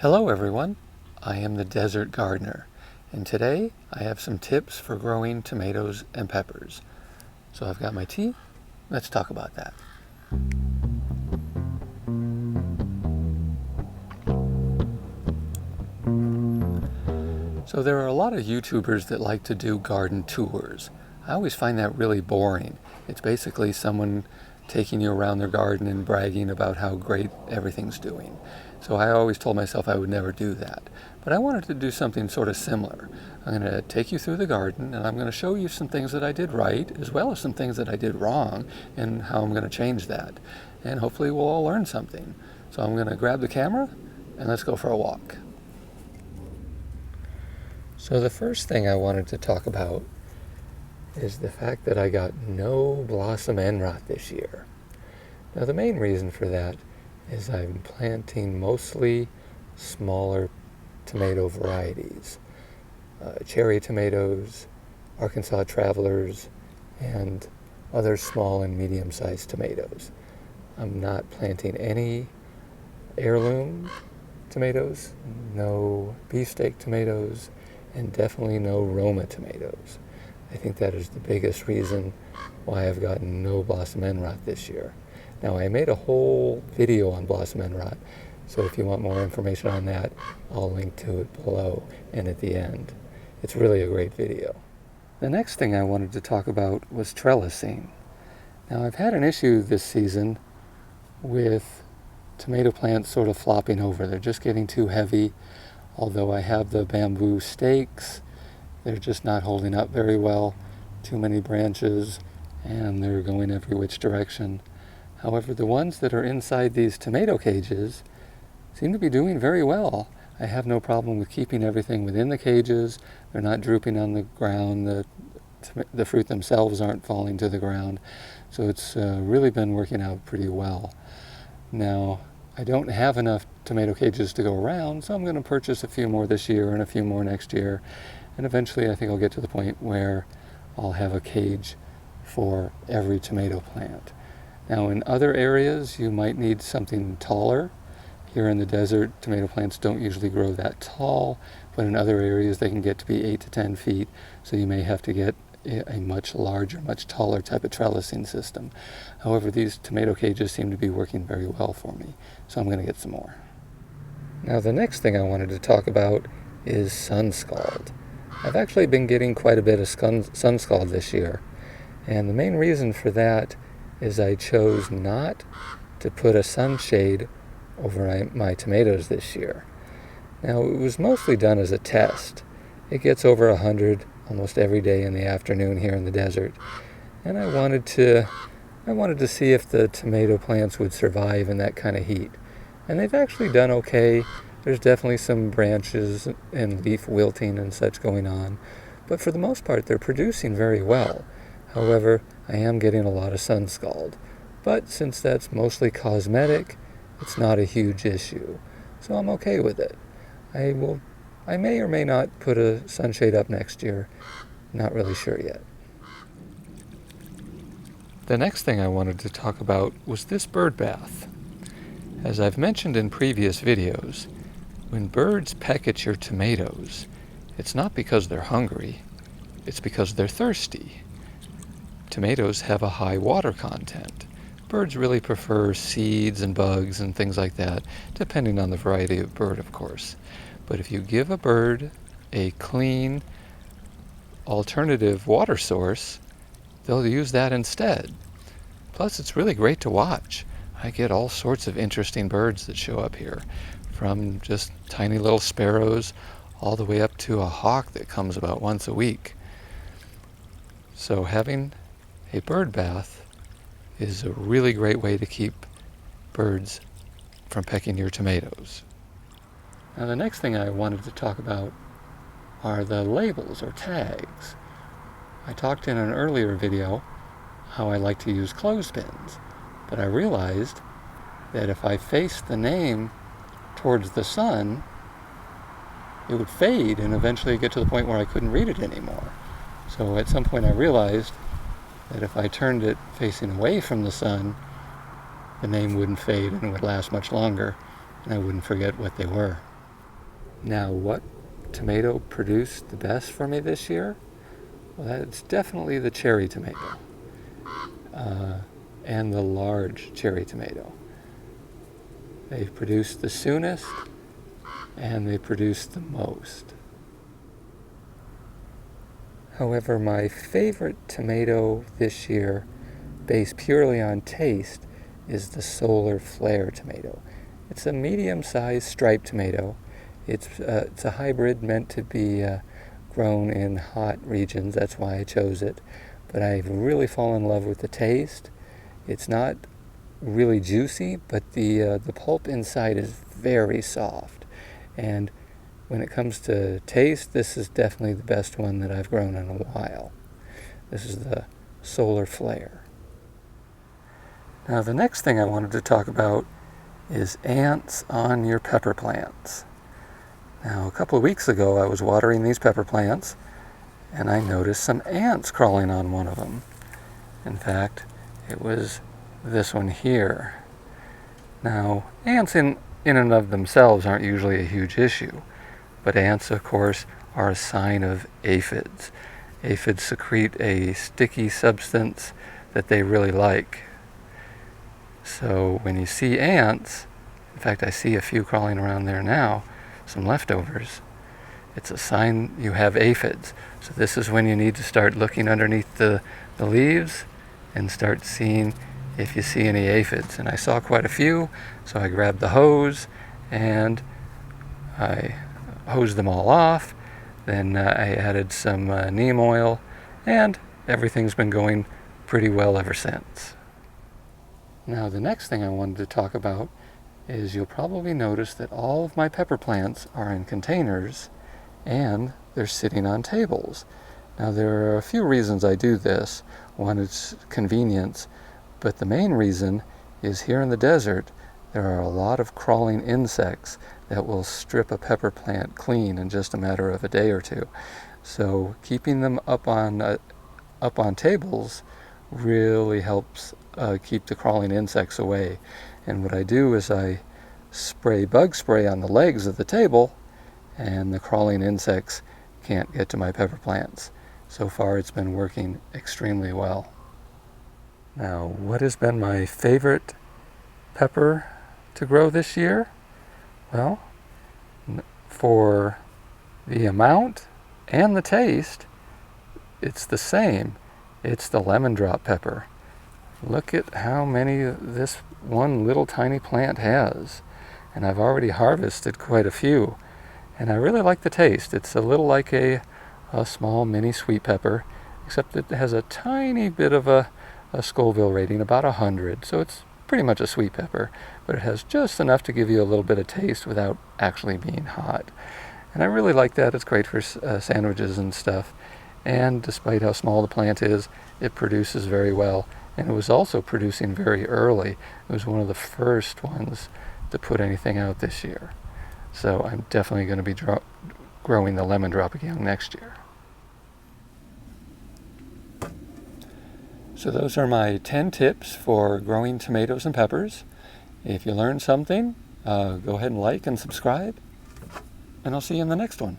Hello everyone, I am the Desert Gardener, and today I have some tips for growing tomatoes and peppers. So I've got my tea, let's talk about that. So there are a lot of YouTubers that like to do garden tours. I always find that really boring. It's basically someone taking you around their garden and bragging about how great everything's doing. So I always told myself I would never do that. But I wanted to do something sort of similar. I'm going to take you through the garden and I'm going to show you some things that I did right as well as some things that I did wrong and how I'm going to change that. And hopefully we'll all learn something. So I'm going to grab the camera and let's go for a walk. So the first thing I wanted to talk about is the fact that I got no blossom end rot this year. Now the main reason for that is I'm planting mostly smaller tomato varieties. Cherry tomatoes, Arkansas Travelers, and other small and medium-sized tomatoes. I'm not planting any heirloom tomatoes, no beefsteak tomatoes, and definitely no Roma tomatoes. I think that is the biggest reason why I've gotten no blossom end rot this year. Now I made a whole video on blossom end rot, so if you want more information on that, I'll link to it below and at the end. It's really a great video. The next thing I wanted to talk about was trellising. Now I've had an issue this season with tomato plants sort of flopping over. They're just getting too heavy. Although I have the bamboo stakes, they're just not holding up very well. Too many branches, and they're going every which direction. However, the ones that are inside these tomato cages seem to be doing very well. I have no problem with keeping everything within the cages. They're not drooping on the ground. The fruit themselves aren't falling to the ground. So it's really been working out pretty well. Now, I don't have enough tomato cages to go around, so I'm going to purchase a few more this year and a few more next year. And eventually I think I'll get to the point where I'll have a cage for every tomato plant. Now in other areas you might need something taller. Here in the desert, tomato plants don't usually grow that tall, but in other areas they can get to be 8 to 10 feet, so you may have to get a much larger, much taller type of trellising system. However, these tomato cages seem to be working very well for me, so I'm going to get some more. Now the next thing I wanted to talk about is sun scald. I've actually been getting quite a bit of sun scald this year, and the main reason for that is I chose not to put a sunshade over my tomatoes this year. Now it was mostly done as a test. It gets over 100 almost every day in the afternoon here in the desert, and I wanted to see if the tomato plants would survive in that kind of heat. And they've actually done okay. There's definitely some branches and leaf wilting and such going on, but for the most part they're producing very well. However, I am getting a lot of sun scald, but since that's mostly cosmetic, it's not a huge issue, so I'm okay with it. I may or may not put a sunshade up next year. Not really sure yet. The next thing I wanted to talk about was this bird bath. As I've mentioned in previous videos, when birds peck at your tomatoes, it's not because they're hungry, it's because they're thirsty. Tomatoes have a high water content. Birds really prefer seeds and bugs and things like that, depending on the variety of bird, of course. But if you give a bird a clean, alternative water source, they'll use that instead. Plus, it's really great to watch. I get all sorts of interesting birds that show up here, from just tiny little sparrows all the way up to a hawk that comes about once a week. So having a bird bath is a really great way to keep birds from pecking your tomatoes. Now the next thing I wanted to talk about are the labels or tags. I talked in an earlier video how I like to use clothespins, but I realized that if I faced the name towards the sun, it would fade and eventually get to the point where I couldn't read it anymore. So at some point I realized that if I turned it facing away from the sun, the name wouldn't fade and would last much longer, and I wouldn't forget what they were. Now, what tomato produced the best for me this year? Well, that's definitely the cherry tomato, and the large cherry tomato. They produced the soonest, and they produced the most. However, my favorite tomato this year, based purely on taste, is the Solar Flair tomato. It's a medium-sized striped tomato. It's a hybrid meant to be grown in hot regions. That's why I chose it. But I've really fallen in love with the taste. It's not really juicy, but the pulp inside is very soft. And when it comes to taste, this is definitely the best one that I've grown in a while. This is the Solar Flair. Now, the next thing I wanted to talk about is ants on your pepper plants. Now, a couple of weeks ago, I was watering these pepper plants, and I noticed some ants crawling on one of them. In fact, it was this one here. Now, ants in and of themselves aren't usually a huge issue, but ants, of course, are a sign of aphids. Aphids secrete a sticky substance that they really like. So when you see ants, in fact, I see a few crawling around there now, some leftovers, it's a sign you have aphids. So this is when you need to start looking underneath the leaves and start seeing if you see any aphids. And I saw quite a few, so I grabbed the hose and I hosed them all off. Then I added some neem oil, and everything's been going pretty well ever since. Now, the next thing I wanted to talk about is you'll probably notice that all of my pepper plants are in containers and they're sitting on tables. Now, there are a few reasons I do this. One is convenience, but the main reason is here in the desert there are a lot of crawling insects that will strip a pepper plant clean in just a matter of a day or two. So keeping them up on tables really helps keep the crawling insects away. And what I do is I spray bug spray on the legs of the table, and the crawling insects can't get to my pepper plants. So far it's been working extremely well. Now, what has been my favorite pepper to grow this year? Well, for the amount and the taste, it's the same. It's the lemon drop pepper. Look at how many this one little tiny plant has. And I've already harvested quite a few. And I really like the taste. It's a little like a small mini sweet pepper, except it has a tiny bit of a Scoville rating, about 100. So it's pretty much a sweet pepper, but it has just enough to give you a little bit of taste without actually being hot. And I really like that. It's great for sandwiches and stuff. And despite how small the plant is, it produces very well. And it was also producing very early. It was one of the first ones to put anything out this year. So I'm definitely going to be growing the lemon drop again next year. So those are my 10 tips for growing tomatoes and peppers. If you learned something, go ahead and like and subscribe. And I'll see you in the next one.